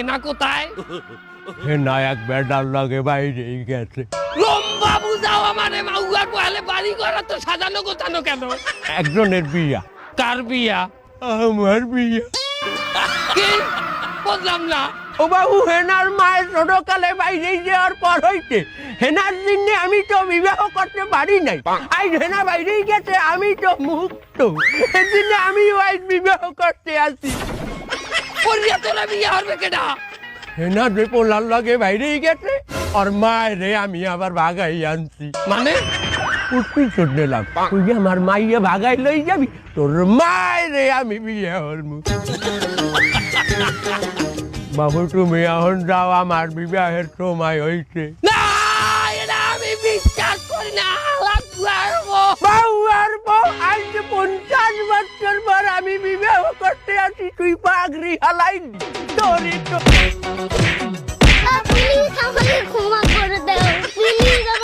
হেনা কোথায়? হেনা এক বেটার লাগে বাইরেই গেছে। লম্বা বুঝাও আমারে, মাউয়ার পহলে বাড়ি ঘর তো সাজানো গোছানো কেন? একজনের বিয়া। কার বিয়া? আমার বিয়া। কি বুঝলাম না। ও বাবু, হেনার মায়ের ছোটকালে বাইরেই যাওয়ার পর হইতে হেনার জন্য আমি তো বিবাহ করতে পারি নাই। আজ হেনা বাইরেই গেছে, আমি তো মুক্ত। সেদিনে আমি আজ বিবাহ করতে আসি। পরিয়া তোরা বিয়া হবে কেডা? হেনা যে পোলার লাগে বাইরেই গেছে, আর মায়ের রে আমি আবার ভাগাই আনছি। মানে উঠবি শুনলাম তুই যে আমার মাইয়া ভাগাই লই যাবি, তোর মায়ের রে আমি বিয়ে হলমু। বাবু তুমি এখন যাও, আমার বিবাহের সময় হইছে। না, এটা আমি বিশ্বাস করি না। বাবু আর বউ, আজ 50 বছর পর আমি বিবাহ করতে আসি, তুই পাগড়ি হালাই তোরই তো।